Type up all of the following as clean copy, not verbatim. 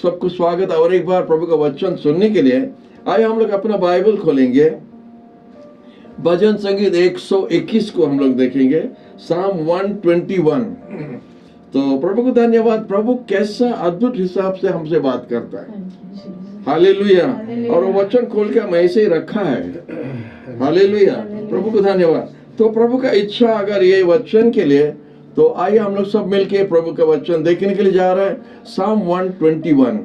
सबको स्वागत और एक बार प्रभु का वचन सुनने के लिए। आइए हम लोग अपना बाइबल खोलेंगे, भजन संगीत 121 को हम लोग देखेंगे, साम 121। तो प्रभु को धन्यवाद, प्रभु कैसा अद्भुत हिसाब से हमसे बात करता है। हालेलुया। और वो वचन खोल के हम ऐसे ही रखा है। हालेलुया, प्रभु को धन्यवाद। तो प्रभु का इच्छा अगर ये वचन के लिए, तो आइए हम लोग सब मिलके प्रभु का वचन देखने के लिए जा रहे हैं, साम 121।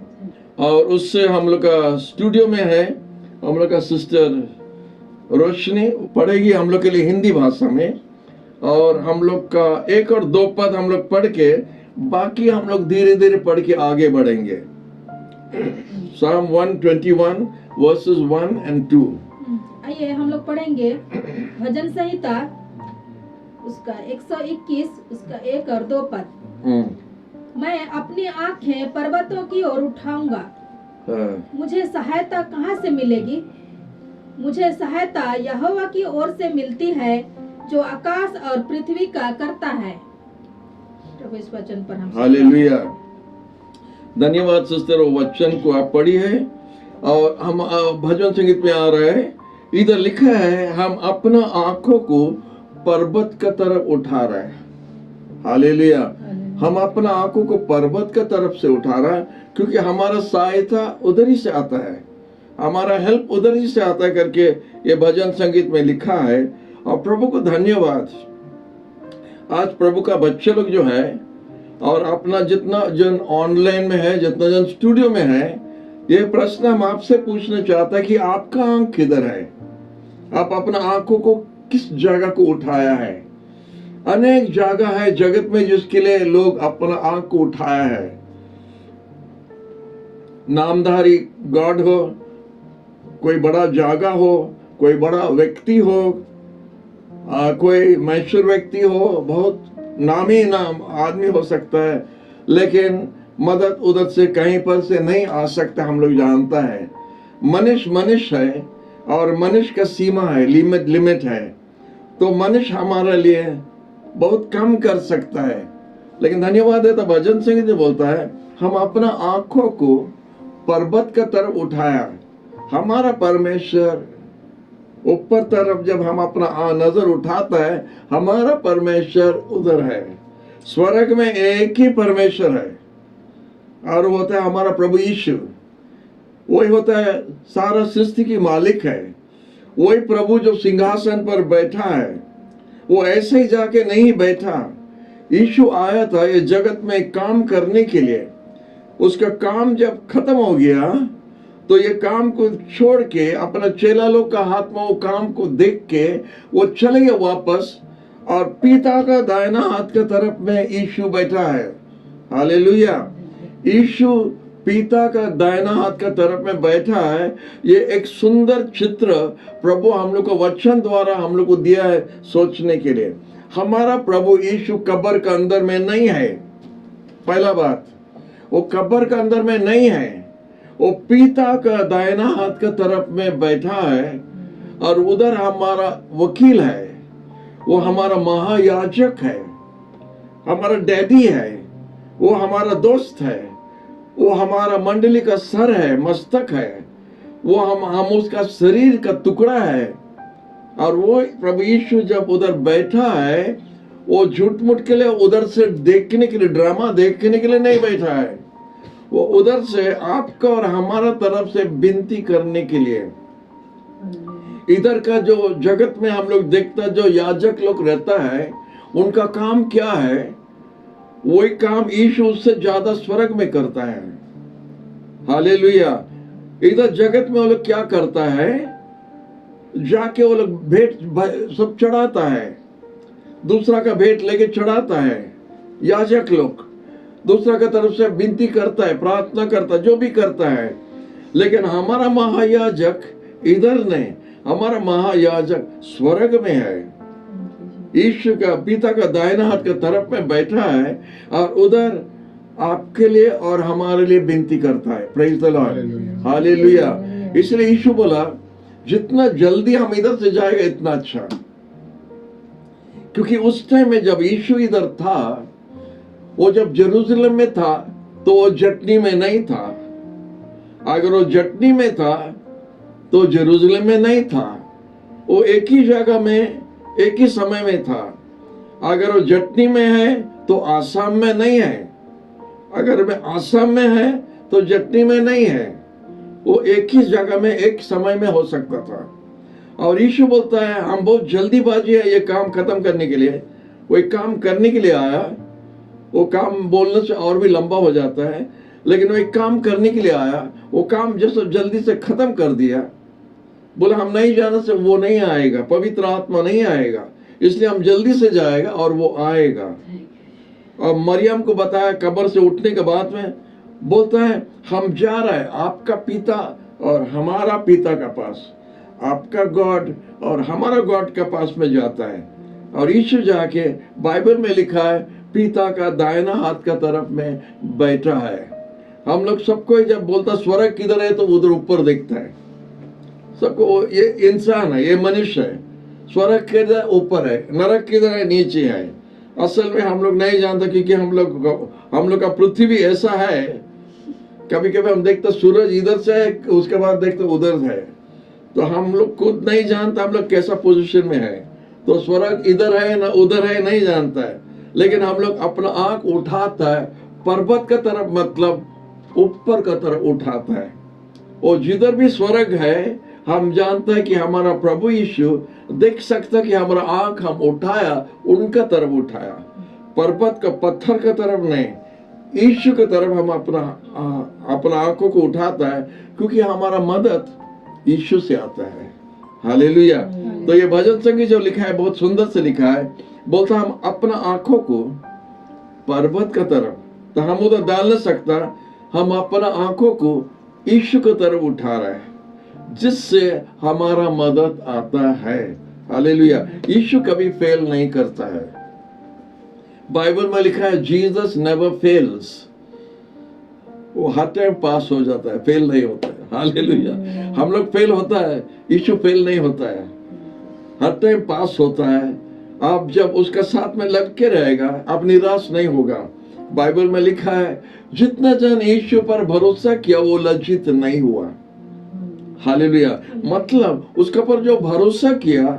और उससे हम लोग का स्टूडियो में है, हम लोग का सिस्टर रोशनी पढ़ेगी हम लोग के लिए हिंदी भाषा में, और हम लोग का 1 और 2 पद हम लोग पढ़ के बाकी हम लोग धीरे धीरे पढ़ के आगे बढ़ेंगे। साम 121 वर्सेस 1 and 2। आइए हम लोग पढ़ेंगे भजन संहिता उसका 121 उसका 1 और 2 पद। मैं अपनी आंखें पर्वतों की ओर उठाऊंगा, मुझे सहायता कहाँ से मिलेगी? मुझे सहायता यहोवा की ओर से मिलती है, जो आकाश और पृथ्वी का करता है। प्रभु इस वचन पर हम हालेलुया। धन्यवाद सिस्टर, वो वचन को आप पढ़ी है और हम भजन संगीत में आ रहे हैं। इधर लिखा है हम अपना आंखों को पर्वत का तरफ उठा रहे हैं। हालेलुया। हम अपना आंखों को पर्वत का तरफ से उठा रहा है, क्योंकि हमारा सहायता उधर ही से आता है, हमारा हेल्प उधर ही से आता है करके ये भजन संगीत में लिखा है। और प्रभु को धन्यवाद, आज प्रभु का बच्चे लोग जो है और अपना जितना जन ऑनलाइन में है, जितना जन स्टूडियो में है, ये प्रश्न हम आपसे पूछना चाहता है कि आपका आंख किधर है? आप अपना आंखों को किस जगह को उठाया है? अनेक जगह है जगत में जिसके लिए लोग अपना आंख को उठाया है। नामधारी गॉड हो, कोई बड़ा जगह हो, कोई बड़ा व्यक्ति हो, कोई मशहूर व्यक्ति हो, बहुत नामी नाम आदमी हो सकता है, लेकिन मदद उधर से कहीं पर से नहीं आ सकता। हम लोग जानता है मनुष्य है और मनुष्य का सीमा है, लिमिट है। तो मनुष्य हमारे लिए बहुत कम कर सकता है, लेकिन धन्यवाद है तो भजन संगीत बोलता है हम अपना आंखों को पर्वत का तरफ उठाया। हमारा परमेश्वर ऊपर तरफ जब हम अपना नजर उठाता है, हमारा परमेश्वर उधर है। स्वर्ग में एक ही परमेश्वर है और वो होता है हमारा प्रभु यीशु। वही होता है सारा सृष्टि की मालिक है। वही प्रभु जो सिंहासन पर बैठा है, वो ऐसे ही जाके नहीं बैठा। यीशु आया था ये जगत में काम करने के लिए। उसका काम जब खत्म हो गया तो ये काम को छोड़ के अपना चेला लोग का हाथ में वो काम को देख के वो चले गए वापस, और पिता का दाहिना हाथ के तरफ में यीशु बैठा है। हालेलुया। यीशु पिता का दाहिना हाथ का तरफ में बैठा है। ये एक सुंदर चित्र प्रभु हम लोग को वचन द्वारा हम लोग को दिया है सोचने के लिए। हमारा प्रभु यीशु कब्र के अंदर में नहीं है। पहला बात, वो कब्र के अंदर में नहीं है, वो पिता का दाहिना हाथ का तरफ में बैठा है, और उधर हमारा वकील है, वो हमारा महायाजक है, हमारा डैडी है, वो हमारा दोस्त है, वो हमारा मंडली का सर है, मस्तक है, वो हम उसका शरीर का टुकड़ा है। और वो प्रभु यीशु जब उधर बैठा है, वो झूठ मूठ के लिए उधर से देखने के लिए, ड्रामा देखने के लिए नहीं बैठा है। वो उधर से आपका और हमारा तरफ से विनती करने के लिए। इधर का जो जगत में हम लोग देखता, जो याजक लोग रहता है, उनका काम क्या है? वही काम यीशु उससे ज्यादा स्वर्ग में करता है। हालेलुया। इधर जगत में वो लोग क्या करता है? जाके वो लोग भेंट सब चढ़ाता है, दूसरा का भेंट लेके चढ़ाता है। याजक लोग दूसरा का तरफ से विनती करता है, प्रार्थना करता है, जो भी करता है। लेकिन हमारा महायाजक इधर नहीं, हमारा महायाजक स्वर्ग में है। यीशु का पिता का दाहिना हाथ के तरफ में बैठा है, और उधर आपके लिए और हमारे लिए विनती करता है। Praise the Lord. हालेलुया। इसलिए यीशु बोला जितना जल्दी हम इधर से जाएगा इतना अच्छा, क्योंकि उस टाइम में जब यीशु इधर था, वो जब जेरूशलेम में था तो वो जटनी में नहीं था, अगर वो जटनी में था तो जेरूसलम में नहीं था, वो एक ही जगह में एक ही समय में था। अगर वो जटनी में है तो आसाम में नहीं है, अगर वे आसाम में है तो जटनी में नहीं है। वो एक ही जगह में एक समय में हो सकता था। और यीशु बोलता है हम बहुत जल्दीबाजी है ये काम खत्म करने के लिए। वो एक काम करने के लिए आया, वो काम बोलने से और भी लंबा हो जाता है, लेकिन वो एक काम करने के लिए आया, वो काम जैसे जल्दी से खत्म कर दिया। बोला हम नहीं जाने से वो नहीं आएगा, पवित्र आत्मा नहीं आएगा, इसलिए हम जल्दी से जाएगा और वो आएगा। और मरियम को बताया कब्र से उठने के बाद में, बोलता है हम जा रहे हैं आपका पिता और हमारा पिता का पास, आपका गॉड और हमारा गॉड के पास में जाता है। और यीशु जाके बाइबल में लिखा है पिता का दाहिना हाथ का तरफ में बैठा है। हम लोग सबको जब बोलता स्वर्ग किधर है तो उधर ऊपर देखता है सबको। ये इंसान है, ये मनुष्य है। स्वर्ग किधर ऊपर है, नरक किधर है नीचे है। असल में हम लोग नहीं जानते क्योंकि हम लोग का पृथ्वी ऐसा है। कभी कभी हम देखते सूरज इधर से है, उसके बाद देखते उधर है, तो हम लोग खुद नहीं जानते हम लोग कैसा पोजीशन में है। तो स्वर्ग इधर है ना उधर है नहीं जानता है, लेकिन हम लोग अपना आंख उठाता है पर्वत का तरफ, मतलब ऊपर का तरफ उठाता है। और जिधर भी स्वर्ग है हम जानते हैं कि हमारा प्रभु यीशु देख सकता कि हमारा आंख हम उठाया उनका तरफ उठाया, पर्वत का पत्थर का तरफ नहीं, यीशु की तरफ हम अपना आंखों को उठाता है, क्योंकि हमारा मदद यीशु से आता है। हालेलुया। तो ये भजन संगीत जो लिखा है बहुत सुंदर से लिखा है, बोलता हम अपना आंखों को पर्वत का तरफ, तो हम उधर डाल नहीं सकता, हम अपना आंखों को यीशु की तरफ उठा रहे हैं जिससे हमारा मदद आता है। हालेलुया। यीशु कभी फेल नहीं करता है। बाइबल में लिखा है जीसस नेवर फेल्स, वो हर टाइम पास हो जाता है, फेल नहीं होता है। हालेलुया। हम लोग फेल होता है, यीशु फेल नहीं होता है, हर टाइम पास होता है। आप जब उसका साथ में लग के रहेगा आप निराश नहीं होगा। बाइबल में लिखा है जितना जन यीशु पर भरोसा किया वो लज्जित नहीं हुआ। हालेलुया। मतलब उसका पर जो भरोसा किया,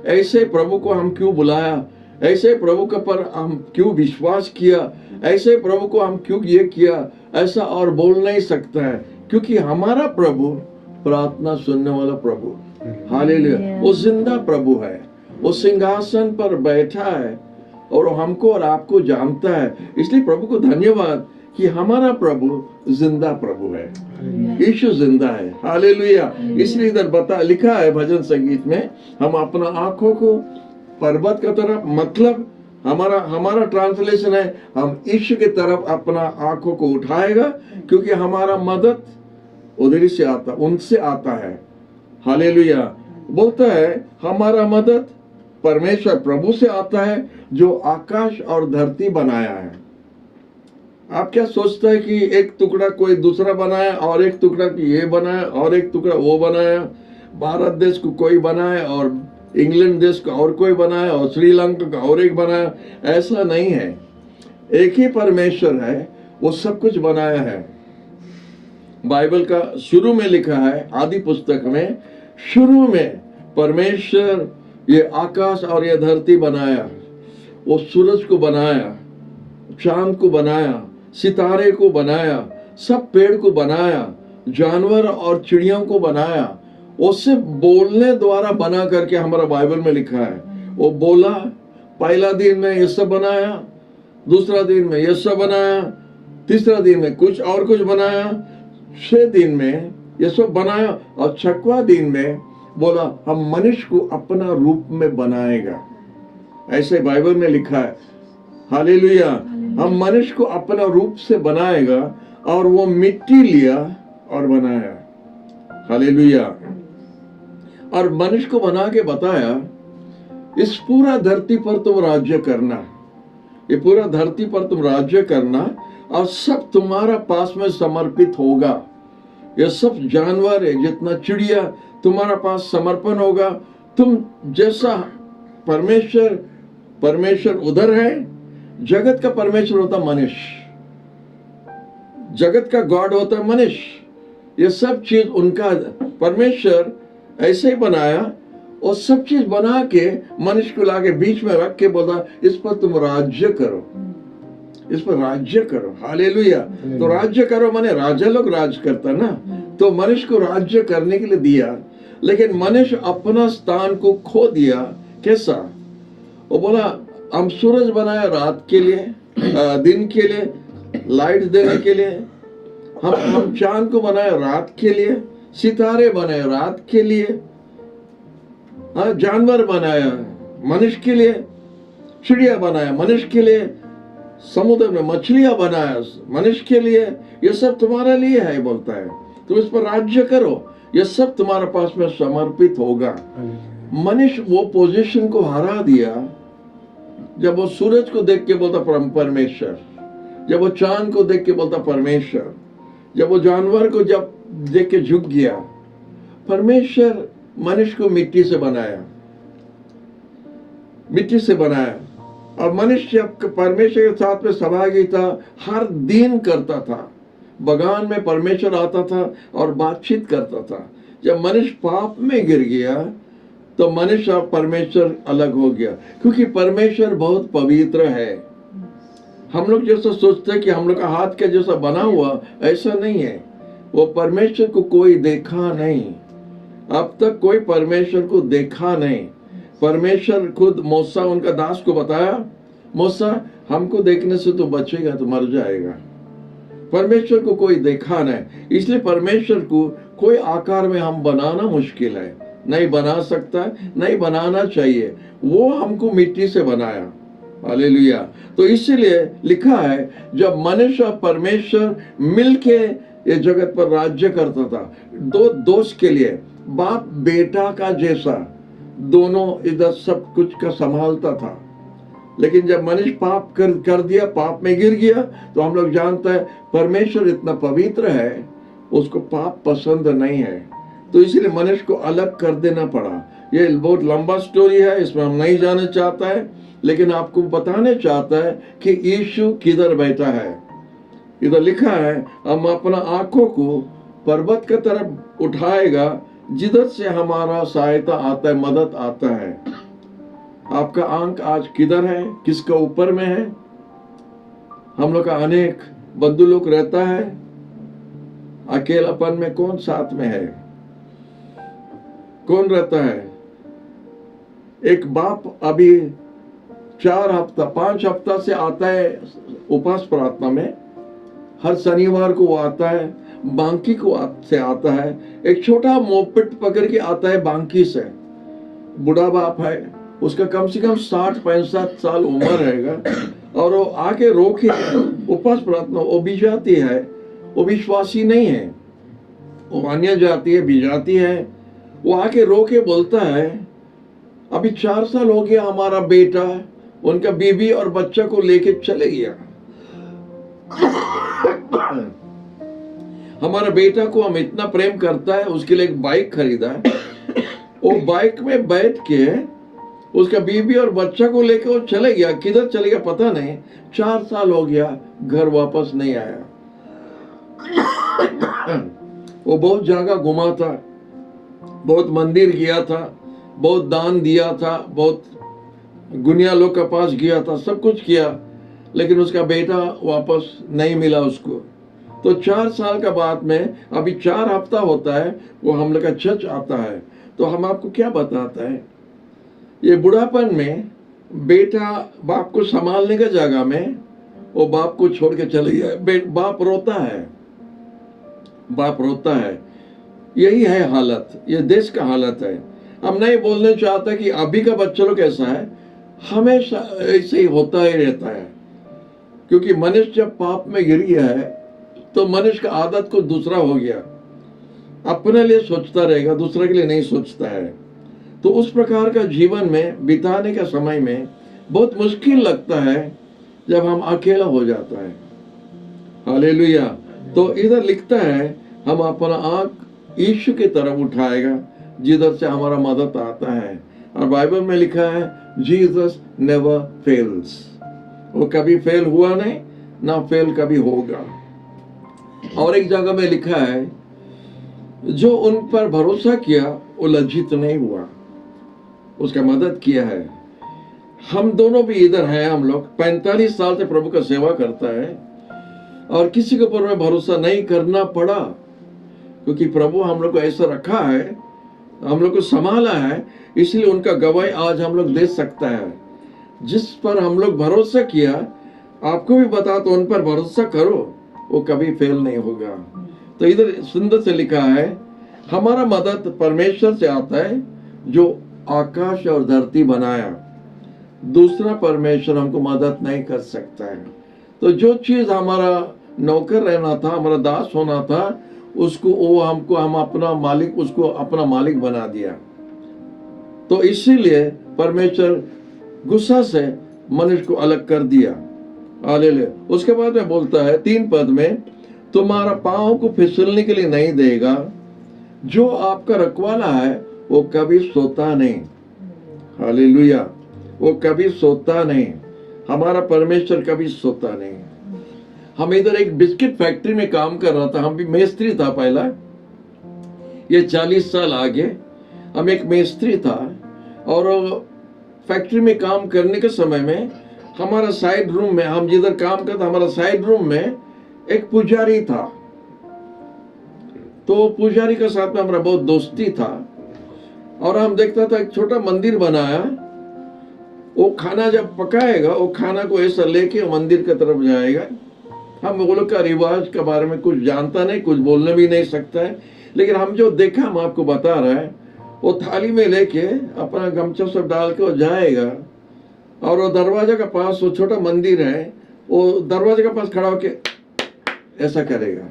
ऐसे प्रभु को हम क्यों बुलाया, ऐसे प्रभु के पर हम क्यों विश्वास किया, ऐसे प्रभु को हम क्यों ये किया, ऐसा और बोल नहीं सकता है, क्योंकि हमारा प्रभु प्रार्थना सुनने वाला प्रभु। हालेलुया। वो जिंदा प्रभु है, वो सिंहासन पर बैठा है और हमको और आपको जानता है। इसलिए प्रभु को धन्यवाद कि हमारा प्रभु जिंदा प्रभु है, यीशु जिंदा है। हालेलुया। इसलिए इधर लिखा है भजन संगीत में, हम अपना आंखों को पर्वत की तरफ, मतलब हमारा ट्रांसलेशन है हम यीशु की तरफ अपना आंखों को उठाएगा, क्योंकि हमारा मदद उधर से आता, उनसे आता है। हालेलुया। बोलता है हमारा मदद परमेश्वर प्रभु से आता है जो आकाश और धरती बनाया है। आप क्या सोचता है कि एक टुकड़ा कोई दूसरा बनाया और एक टुकड़ा की ये बनाया और एक टुकड़ा वो बनाया, भारत देश को कोई बनाया और इंग्लैंड देश का और कोई बनाया और श्रीलंका का और एक बनाया, ऐसा नहीं है। एक ही परमेश्वर है, वो सब कुछ बनाया है। बाइबल का शुरू में लिखा है, आदि पुस्तक में, शुरू में परमेश्वर ये आकाश और ये धरती बनाया, वो सूरज को बनाया, चांद को बनाया, सितारे को बनाया, सब पेड़ को बनाया, जानवर और चिड़ियों को बनाया, उससे बोलने द्वारा बना करके हमारा बाइबल में लिखा है। वो बोला, पहला दिन में ये सब बनाया, दूसरा दिन में ये सब बनाया, तीसरा दिन में कुछ और कुछ बनाया, 6 दिन में ये सब बनाया, और 6वां दिन में बोला हम मनुष्य को अपना रूप में बनाएगा। ऐसे बाइबल में लिखा है। हालेलुया। हम मनुष्य को अपना रूप से बनाएगा, और वो मिट्टी लिया और बनाया। हालेलुया। और मनुष्य को बना के बताया इस पूरा धरती पर तुम राज्य करना, ये पूरा धरती पर तुम राज्य करना, और सब तुम्हारा पास में समर्पित होगा। ये सब जानवर है, जितना चिड़िया तुम्हारा पास समर्पण होगा। तुम जैसा परमेश्वर उधर है, जगत का परमेश्वर होता मनुष्य। जगत का गॉड होता है मनुष्य। ये सब चीज उनका, परमेश्वर ऐसे ही बनाया और सब चीज बना के मनुष्य को लाके बीच में रख के बोला इस पर तुम राज्य करो, इस पर राज्य करो। हालेलुया। तो राज्य करो माने राजा लोग राज करता ना, तो मनुष्य को राज्य करने के लिए दिया, लेकिन मनुष्य अपना स्थान को खो दिया। कैसा? वो बोला हम सूरज बनाया रात के लिए, दिन के लिए, लाइट देने के लिए। हम चांद को बनाया रात के लिए, सितारे बनाए रात के लिए, जानवर बनाया मनुष्य के लिए, चिड़िया बनाया मनुष्य के लिए, समुद्र में मछलियां बनाया मनुष्य के लिए। ये सब तुम्हारे लिए है बोलता है, तुम इस पर राज्य करो, ये सब तुम्हारे पास में समर्पित होगा। मनुष्य वो पोजीशन को हरा दिया जब वो सूरज को देख के बोलता परमेश्वर, जब वो चांद को देख के बोलता परमेश्वर, जब वो जानवर को जब देख के झुक गया। परमेश्वर मनुष्य को मिट्टी से बनाया, मिट्टी से बनाया, और मनुष्य परमेश्वर के साथ में सहभागिता हर दिन करता था। बगान में परमेश्वर आता था और बातचीत करता था। जब मनुष्य पाप में गिर गया तो मनुष्य और परमेश्वर अलग हो गया, क्योंकि परमेश्वर बहुत पवित्र है। हम लोग जैसा सोचते हैं कि हम लोग का हाथ के जैसा बना हुआ, ऐसा नहीं है। वो परमेश्वर को कोई देखा नहीं, अब तक कोई परमेश्वर को देखा नहीं। परमेश्वर खुद मूसा उनका दास को बताया, मूसा हमको देखने से तो बचेगा, तो मर जाएगा। परमेश्वर को कोई देखा नहीं, इसलिए परमेश्वर को कोई आकार में हम बनाना मुश्किल है, नहीं बना सकता, नहीं बनाना चाहिए। वो हमको मिट्टी से बनाया। हालेलुया। तो इसीलिए लिखा है जब मनुष्य और परमेश्वर मिलके ये जगत पर राज्य करता था, दो दोस्त के लिए, बाप बेटा का जैसा दोनों इधर सब कुछ का संभालता था। लेकिन जब मनुष्य पाप कर दिया, पाप में गिर गया, तो हम लोग जानते हैं परमेश्वर इतना पवित्र है, उसको पाप पसंद नहीं है, तो इसलिए मनुष्य को अलग कर देना पड़ा। ये बहुत लंबा स्टोरी है, इसमें हम नहीं जाना चाहता है, लेकिन आपको बताने चाहता है कि यीशु किधर बैठा है। इधर लिखा है हम अपना आंखों को पर्वत की तरफ उठाएगा जिधर से हमारा सहायता आता है, मदद आता है। आपका आंख आज किधर है, किसका ऊपर में है? हम लोग का अनेक बंधु लोग रहता है, अकेलापन में कौन साथ में है, कौन रहता है? एक बाप अभी 4 हफ्ता 5 हफ्ता से आता है उपवास प्रार्थना में, हर शनिवार को वो आता है, बांकी को से आता है, एक छोटा मोपेड पकड़ के आता है बांकी से। बूढ़ा बाप है, उसका कम से कम 60-65 साल उम्र रहेगा, और वो आके रोके उपवास प्रार्थना, वो भी जाती है, वो विश्वासी नहीं है, वो अन्य जाती है, भी जाती है। वो आके रोके बोलता है अभी 4 साल हो गया, हमारा बेटा उनका बीबी और बच्चा को लेके चले गया। हमारा बेटा को हम इतना प्रेम करता है, उसके लिए एक बाइक खरीदा है, वो बाइक में बैठ के उसका बीबी और बच्चा को लेके वो चले गया। किधर चले गया पता नहीं, 4 साल हो गया, घर वापस नहीं आया। वो बहुत जगह घुमा था, बहुत मंदिर गया था, बहुत दान दिया था, बहुत गुनिया लोग के पास गया था, सब कुछ किया, लेकिन उसका बेटा वापस नहीं मिला उसको। तो 4 साल का बाद में अभी 4 हफ्ता होता है, वो हम लोग का चर्च आता है। तो हम आपको क्या बताता है, ये बुढ़ापन में बेटा बाप को संभालने का जगह में वो बाप को छोड़ के चले गया। बाप रोता है, बाप रोता है। यही है हालत, ये देश का हालत है। हम नहीं बोलने चाहते कि अभी का बच्चा लोग ऐसा है, हमेशा ऐसे ही होता ही रहता है, क्योंकि मनुष्य जब पाप में गिर गया है तो मनुष्य का आदत को दूसरा हो गया, अपने लिए सोचता रहेगा, दूसरे के लिए नहीं सोचता है। तो उस प्रकार का जीवन में बिताने का समय में बहुत मुश्किल लगता है जब हम अकेला हो जाता है। हालेलुया। तो इधर लिखता है हम अपना आंख यीशु की तरफ उठाएगा जिधर से हमारा मदद आता है। और बाइबल में लिखा है जीसस नेवर फेल्स, वो कभी फेल हुआ नहीं, ना फेल कभी होगा। और एक जगह में लिखा है, जो उन पर भरोसा किया वो लज्जित नहीं हुआ, उसका मदद किया है। हम दोनों भी इधर हैं, हम लोग 45 साल से प्रभु का सेवा करता है और किसी के ऊपर में भरोसा नहीं करना पड़ा, क्योंकि प्रभु हम लोग को ऐसा रखा है, हम लोग को संभाला है, इसलिए उनका गवाही आज हम लोग दे सकता है। जिस पर हम लोग भरोसा किया, आपको भी बता तो उन पर भरोसा करो, वो कभी फेल नहीं होगा। तो इधर सुंदर से लिखा है, हमारा मदद परमेश्वर से आता है जो आकाश और धरती बनाया, दूसरा परमेश्वर हमको मदद नहीं कर सकता है। तो जो चीज हमारा नौकर रहना था, हमारा दास होना था, उसको वो हमको हम अपना मालिक, उसको अपना मालिक बना दिया। तो इसीलिए परमेश्वर गुस्सा से मनुष्य को अलग कर दिया। हालेलुया। उसके बाद में बोलता है 3 पद में, तुम्हारा पांव को फिसलने के लिए नहीं देगा, जो आपका रखवाला है वो कभी सोता नहीं। हालेलुया। वो कभी सोता नहीं, हमारा परमेश्वर कभी सोता नहीं। हम इधर एक बिस्किट फैक्ट्री में काम कर रहा था, हम भी मेस्त्री था पहला, ये 40 साल आगे हम एक मेस्त्री था। और फैक्ट्री में काम करने के समय में हमारा साइड रूम में, हम जिधर काम करते हमारा साइड रूम में एक पुजारी था। तो पुजारी के साथ में हमारा बहुत दोस्ती था और हम देखता था एक छोटा मंदिर बनाया, वो खाना जब पकाएगा वो खाना को ऐसा लेके मंदिर की तरफ जाएगा। हम वो लोग का रिवाज के बारे में कुछ जानता नहीं, कुछ बोलने भी नहीं सकता है, लेकिन हम जो देखा हम आपको बता रहे हैं। वो थाली में लेके अपना गमछा सब डाल के वो जाएगा और वो दरवाजा के पास, वो छोटा मंदिर है, वो दरवाजे के पास खड़ा होके ऐसा करेगा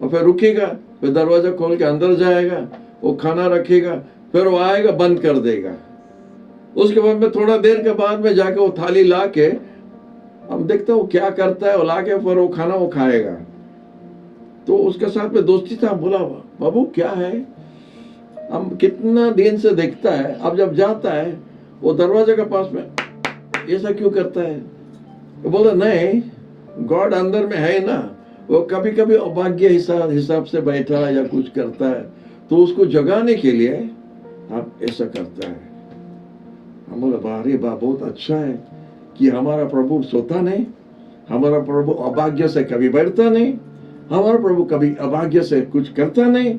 और फिर रुकेगा, फिर दरवाजा खोल के अंदर जाएगा, वो खाना रखेगा, फिर वो आएगा बंद कर देगा। उसके बाद में थोड़ा देर के बाद में जाके वो थाली ला के हम देखते वो क्या करता है, वो ला के फिर वो खाना वो खाएगा। तो उसके साथ में दोस्ती था, बोला बाबू क्या है, हम कितना दिन से देखता है, अब जब जाता है वो दरवाजे के पास में ऐसा क्यों करता है। वो बोला नहीं, गॉड अंदर में है ना, वो कभी कभी अभाग्य हिसाब से बैठा या कुछ करता है, तो उसको जगाने के लिए हम ऐसा करता है। हम बोला बारे बा बहुत अच्छा है कि हमारा प्रभु सोता नहीं, हमारा प्रभु अभाग्य से कभी बैठता नहीं, हमारा प्रभु कभी अभाग्य से कुछ करता नहीं,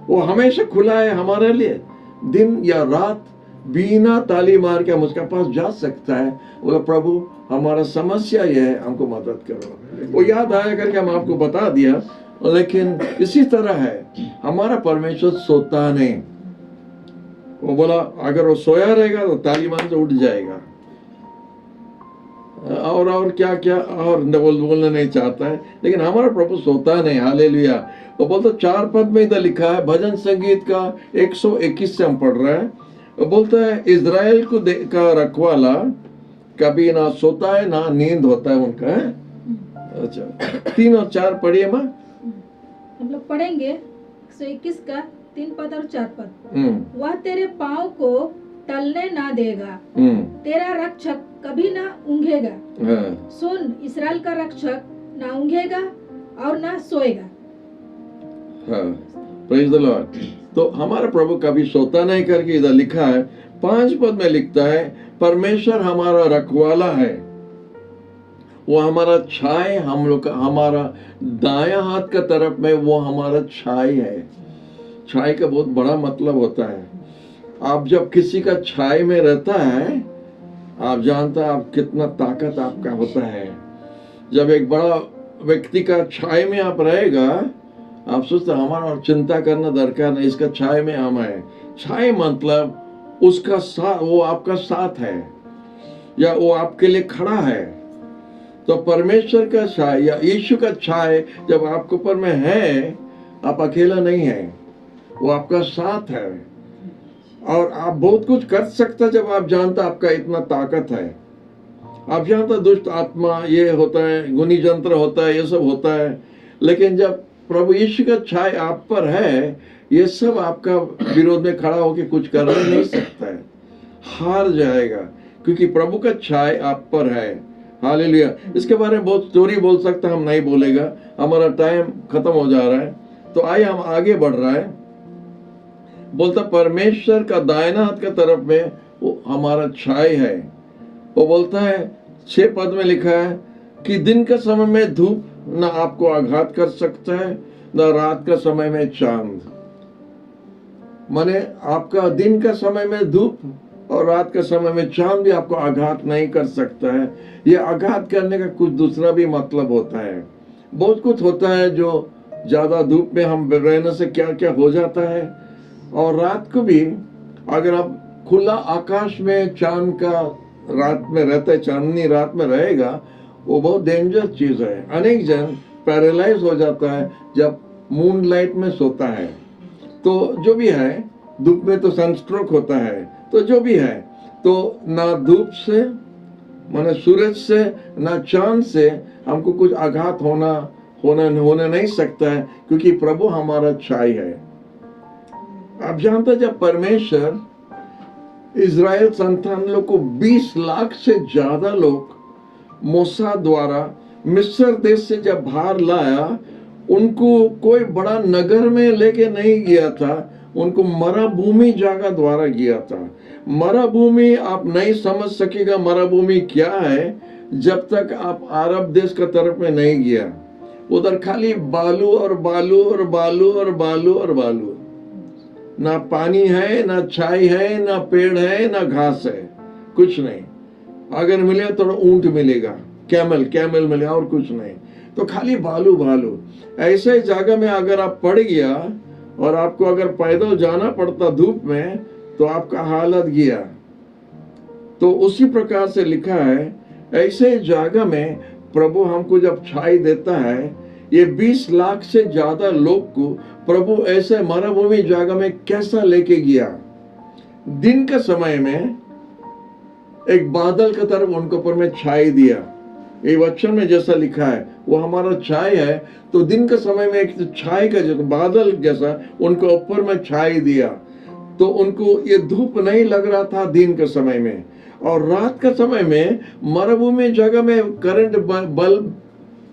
वो हमेशा खुला है हमारे लिए, दिन या रात बिना ताली मार के हम उसके पास जा सकता है। बोला प्रभु हमारा समस्या ये है, हमको मदद करो। वो याद आया करके हम आपको बता दिया, लेकिन इसी तरह है, हमारा परमेश्वर सोता नहीं। वो बोला अगर वो सोया रहेगा तो ताली मार से उठ जाएगा। और क्या क्या और बोलने नहीं चाहता है, लेकिन हमारा प्रभु सोता नहीं। हालेलुया। वो बोलता 4 पद में इधर लिखा है, भजन संगीत का 121 से हम पढ़ रहे हैं। वो बोलता है इजराइल को का रखवाला कभी ना सोता है ना नींद होता है उनका है? अच्छा 3 और 4 पढ़िए माँ। हम लोग पढ़ेंगे 121 का 3 पद और 4 पद। वह तेरे पाँव को टलने ना देगा, तेरा रक्षक कभी ना ऊँघेगा। सुन, इस्राएल का रक्षक ना ऊँघेगा और ना सोएगा। Praise the Lord. तो हमारा प्रभु कभी सोता नहीं करके इधर लिखा है। 5 पद में लिखता है परमेश्वर हमारा रखवाला है, वो हमारा छाय, हम लोग का हमारा दाया हाथ का तरफ में वो हमारा छाय है। छाय का बहुत बड़ा मतलब होता है। आप जब किसी का छाय में रहता है, आप जानता है आप कितना ताकत आपका होता है। जब एक बड़ा व्यक्ति का छाय में आप रहेगा, आप सोचते हमारा और चिंता करना दरकार नहीं, इसका छाय में हम है। छाय मतलब उसका साथ, वो आपका साथ है या वो आपके लिए खड़ा है। तो परमेश्वर का छाय या यीशु का छाय जब आपके ऊपर में है, आप अकेला नहीं है, वो आपका साथ है और आप बहुत कुछ कर सकते जब आप जानता आपका इतना ताकत है। आप जानता दुष्ट आत्मा ये होता है, गुनी यंत्र होता है, ये सब होता है, लेकिन जब प्रभु यीशु का छाय आप पर है, ये सब आपका विरोध में खड़ा होकर कुछ कर नहीं सकता है, हार जाएगा, क्योंकि प्रभु का छाय आप पर है। हालेलुया। इसके बारे में बहुत स्टोरी बोल सकता, हम नहीं बोलेगा, हमारा टाइम खत्म हो जा रहा है। तो आइए हम आगे बढ़ रहा है। बोलता परमेश्वर का दाहिना हाथ का तरफ में वो हमारा छाई है। वो बोलता है 6 पद में लिखा है कि दिन का समय में धूप ना आपको आघात कर सकता है, ना रात का समय में चांद। माने आपका दिन का समय में धूप और रात के समय में चांद भी आपको आघात नहीं कर सकता है। ये आघात करने का कुछ दूसरा भी मतलब होता है। बहुत कुछ होता है जो ज्यादा धूप में हम रहने से क्या क्या हो जाता है। और रात को भी अगर आप खुला आकाश में चांद का रात में रहता है, चांदनी रात में रहेगा, वो बहुत डेंजर चीज है। अनेक जन पैरालाइज हो जाता है जब मून लाइट में सोता है। तो जो भी है, धूप में तो सनस्ट्रोक होता है। तो जो भी है, तो ना धूप से माने सूरज से ना चांद से हमको कुछ आघात होने नहीं सकता है, क्योंकि प्रभु हमारा छाई है। आप जानते हैं जब परमेश्वर इज़राइल संतान लोग को 20 लाख से ज्यादा लोग मूसा द्वारा मिस्र देश से जब बाहर लाया, उनको कोई बड़ा नगर में लेके नहीं गया था, उनको मरुभूमि जगह द्वारा गया था। मरुभूमि आप नहीं समझ सकेगा मरुभूमि क्या है जब तक आप अरब देश का तरफ में नहीं गया। उधर खाली बालू और बालू और बालू और बालू और बालू, ना पानी है, ना छाई है, ना पेड़ है, ना घास है, कुछ नहीं। अगर मिले थोड़ा ऊंट मिलेगा, कैमल मिलेगा, और कुछ नहीं। तो खाली बालू बालू। ऐसे जगह में अगर आप पड़ गया और आपको अगर पैदल जाना पड़ता धूप में, तो आपका हालत गया। तो उसी प्रकार से लिखा है, ऐसे जगह में प्रभु हमको जब छाई देता है, ये 20 लाख से ज्यादा लोग को प्रभु ऐसे मरुभूमि जगह में कैसा लेके गया। दिन के समय में एक बादल की तरफ उनको ऊपर में छाई दिया। ये वचन में जैसा लिखा है, वो हमारा छाई है। तो दिन के समय में एक छाई का जैसा बादल जैसा उनको ऊपर में छाई दिया, तो उनको ये धूप नहीं लग रहा था दिन के समय में। और रात के समय में मरुभूमि जगह में करंट बल्ब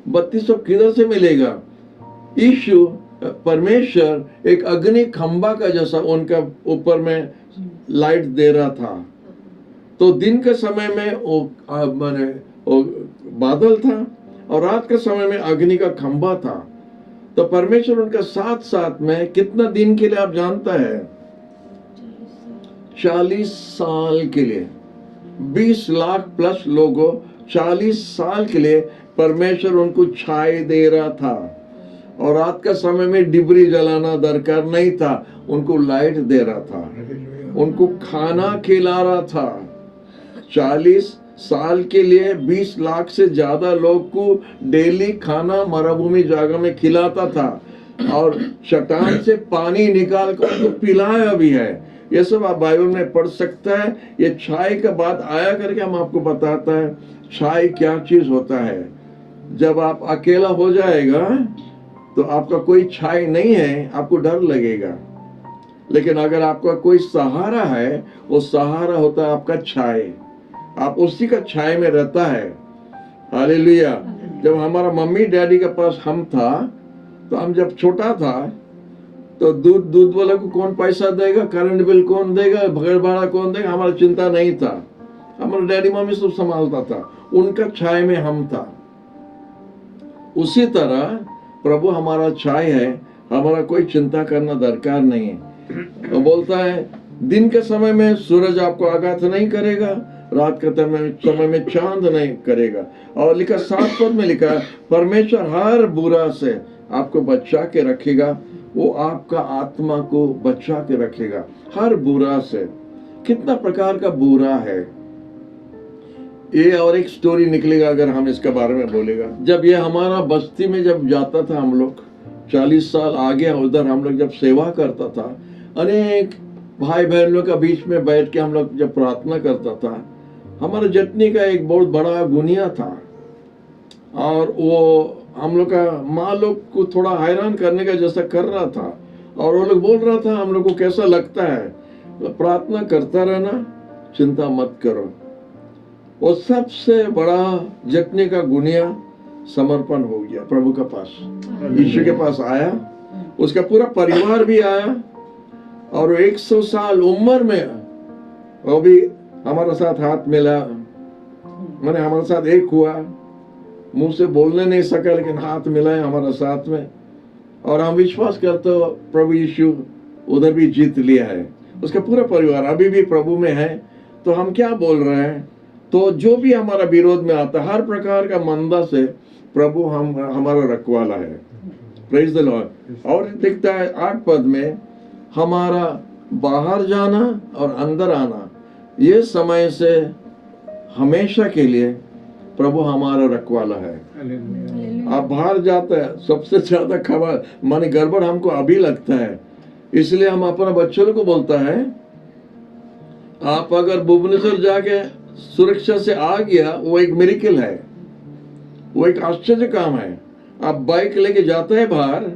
बत्ती सब किधर से मिलेगा। यीशु परमेश्वर एक अग्नि खंबा का जैसा उनका ऊपर में लाइट दे रहा था। तो दिन के समय में वो बादल था और रात के समय में अग्नि का खंबा था। तो परमेश्वर उनका साथ साथ में कितना दिन के लिए आप जानता है? 40 साल के लिए। 20 लाख प्लस लोगों 40 साल के लिए परमेश्वर उनको छाई दे रहा था। और रात का समय में डिबरी जलाना दरकार नहीं था, उनको लाइट दे रहा था, उनको खाना खिला रहा था। 40 साल के लिए 20 लाख से ज्यादा लोग को डेली खाना मरुभूमि जगह में खिलाता था, और चट्टान से पानी निकाल कर उनको पिलाया भी है। ये सब आप बाइबल में पढ़ सकता है। ये छाई का बात आया करके हम आपको बताता है छाई क्या चीज होता है। जब आप अकेला हो जाएगा तो आपका कोई छाई नहीं है, आपको डर लगेगा। लेकिन अगर आपका कोई सहारा है, वो सहारा होता है आपका छाई। आप उसी का छाई में रहता है। हालेलुया। जब हमारा मम्मी डैडी के पास हम था, तो हम जब छोटा था, तो दूध वाले को कौन पैसा देगा, करंट बिल कौन देगा, घर भाड़ा कौन देगा, हमारा चिंता नहीं था। हमारा डैडी मम्मी सब संभालता था, उनका छाई में हम था। उसी तरह प्रभु हमारा छाई है, हमारा कोई चिंता करना दरकार नहीं है। वो बोलता है दिन के समय में सूरज आपको आघात नहीं करेगा, रात के समय में चांद नहीं करेगा। और लिखा 7 पद में लिखा परमेश्वर हर बुरा से आपको बचा के रखेगा। वो आपका आत्मा को बचा के रखेगा हर बुरा से। कितना प्रकार का बुरा है ये, और एक स्टोरी निकलेगा अगर हम इसके बारे में बोलेगा। जब ये हमारा बस्ती में जब जाता था, हम लोग 40 साल आगे उधर हम लोग जब सेवा करता था, अनेक भाई बहनों का बीच में बैठ के हम लोग जब प्रार्थना करता था, हमारे जटनी का एक बहुत बड़ा गुनिया था, और वो हम लोग का माँ लोग को थोड़ा हैरान करने का जैसा कर रहा था। और वो लोग बोल रहा था हम लोग को कैसा लगता है, प्रार्थना करता रहना, चिंता मत करो। वो सबसे बड़ा जटने का गुनिया समर्पण हो गया प्रभु के पास, यीशु के पास आया, उसका पूरा परिवार भी आया और 100 साल उम्र में वो भी हमारे साथ हाथ मिला, मैंने हमारे साथ एक हुआ, मुंह से बोलने नहीं सका लेकिन हाथ मिला है हमारे साथ में। और हम विश्वास करते हो प्रभु यीशु उधर भी जीत लिया है, उसका पूरा परिवार अभी भी प्रभु में है। तो हम क्या बोल रहे हैं, तो जो भी हमारा विरोध में आता है हर प्रकार का मंदा से प्रभु हमारा रखवाला है। Praise the Lord. और दिखता है 8 पद में, हमारा बाहर जाना और अंदर आना, ये समय से हमेशा के लिए प्रभु हमारा रखवाला है। आप बाहर जाते हैं, सबसे ज्यादा खबर माने गड़बड़ हमको अभी लगता है, इसलिए हम अपना बच्चों को बोलता है, आप अगर भुवनेश्वर जाके सुरक्षा से आ गया, वो एक मिरेकल है, वो एक आश्चर्य काम है। आप बाइक लेके जाते हैं बाहर,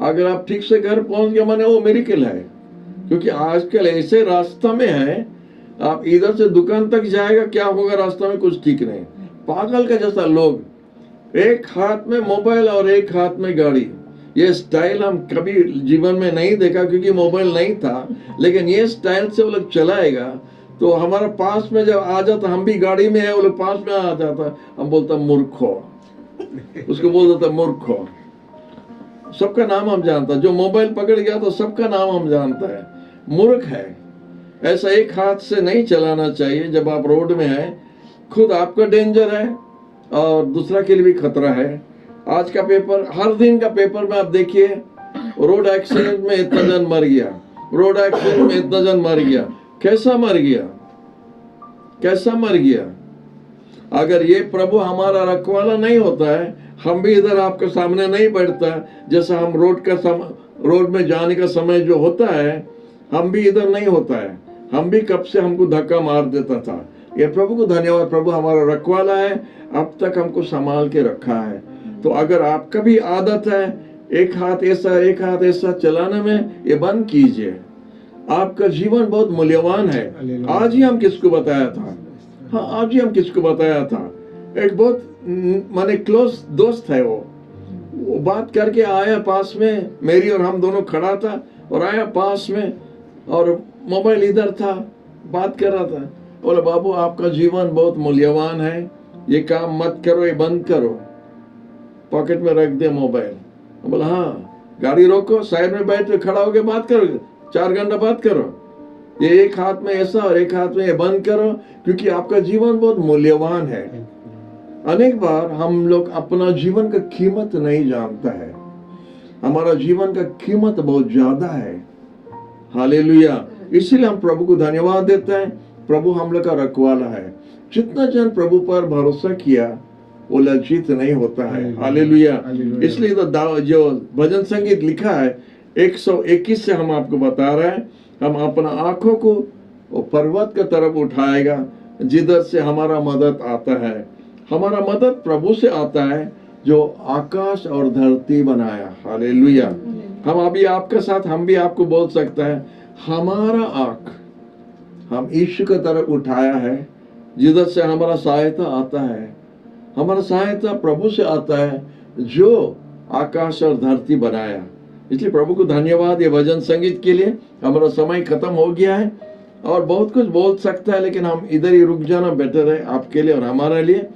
अगर आप ठीक से घर पहुंच गए माने वो मिरेकल है। क्योंकि आजकल ऐसे रास्ता में है, आप इधर से दुकान तक जाएगा, क्या होगा रास्ता में कुछ ठीक नहीं। पागल का जैसा लोग, एक हाथ में मोबाइल और एक हाथ में गाड़ी, ये स्टाइल हम कभी जीवन में नहीं देखा क्योंकि मोबाइल नहीं था, लेकिन ये स्टाइल से वो लोग चलाएगा तो हमारा पास में जब आ जाता, हम भी गाड़ी में है, वो लोग पास में आ जाता, हम बोलता मूर्खो, उसको बोल देता मूर्खो। सबका नाम हम जानता, जो मोबाइल पकड़ गया तो सबका नाम हम जानता है, मूर्ख है। ऐसा एक हाथ से नहीं चलाना चाहिए जब आप रोड में है, खुद आपका डेंजर है और दूसरा के लिए भी खतरा है। आज का पेपर, हर दिन का पेपर में आप देखिए, रोड एक्सीडेंट में इतना जन मर गया, रोड एक्सीडेंट में इतना जन मर गया। कैसा मर गया, कैसा मर गया? अगर ये प्रभु हमारा रखवाला नहीं होता है, हम भी इधर आपके सामने नहीं बैठता। जैसा हम रोड में जाने का समय जो होता है, हम भी इधर नहीं होता है, हम भी कब से हमको धक्का मार देता था। ये प्रभु को धन्यवाद, प्रभु हमारा रखवाला है, अब तक हमको संभाल के रखा है। तो अगर आपका भी आदत है एक हाथ ऐसा एक हाथ ऐसा चलाने में, ये बंद कीजिए। आपका जीवन बहुत मूल्यवान है। आज ही हम किसको बताया था, हाँ आज ही हम किसको बताया था, एक बहुत माने क्लोज दोस्त है, वो बात करके आया पास में, मेरी और हम दोनों खड़ा था और आया पास में और मोबाइल इधर था, बात कर रहा था। बोला बाबू आपका जीवन बहुत मूल्यवान है, ये काम मत करो, ये बंद करो, पॉकेट में रख दे मोबाइल। बोला हाँ, गाड़ी रोको, साइड में बैठ के खड़ा होके बात करो, 4 घंटा बात करो, ये एक हाथ में ऐसा और एक हाथ में ये बंद करो, क्योंकि आपका जीवन बहुत मूल्यवान है। अनेक बार हम लोग अपना जीवन का कीमत नहीं जानता है, हमारा जीवन का कीमत बहुत ज्यादा है। हालेलुया। इसीलिए हम प्रभु को धन्यवाद देते हैं, प्रभु हम लोग का रखवाला है। जितना जन प्रभु पर भरोसा किया वो लज्जित नहीं होता है। हालेलुया। इसलिए तो जो भजन संगीत लिखा है 121 से हम आपको बता रहे हैं, हम अपना आंखों को वो पर्वत की तरफ उठाएगा जिधर से हमारा मदद आता है। हमारा मदद प्रभु से आता है जो आकाश और धरती बनाया। हालेलुया। हम अभी आपके साथ, हम भी आपको बोल सकते हैं, हमारा आंख हम ईश्वर की तरफ उठाया है जिधर से हमारा सहायता आता है। हमारा सहायता प्रभु से आता है जो आकाश और धरती बनाया। इसलिए प्रभु को धन्यवाद ये भजन संगीत के लिए। हमारा समय खत्म हो गया है और बहुत कुछ बोल सकता है, लेकिन हम इधर ही रुक जाना बेटर है आपके लिए और हमारे लिए।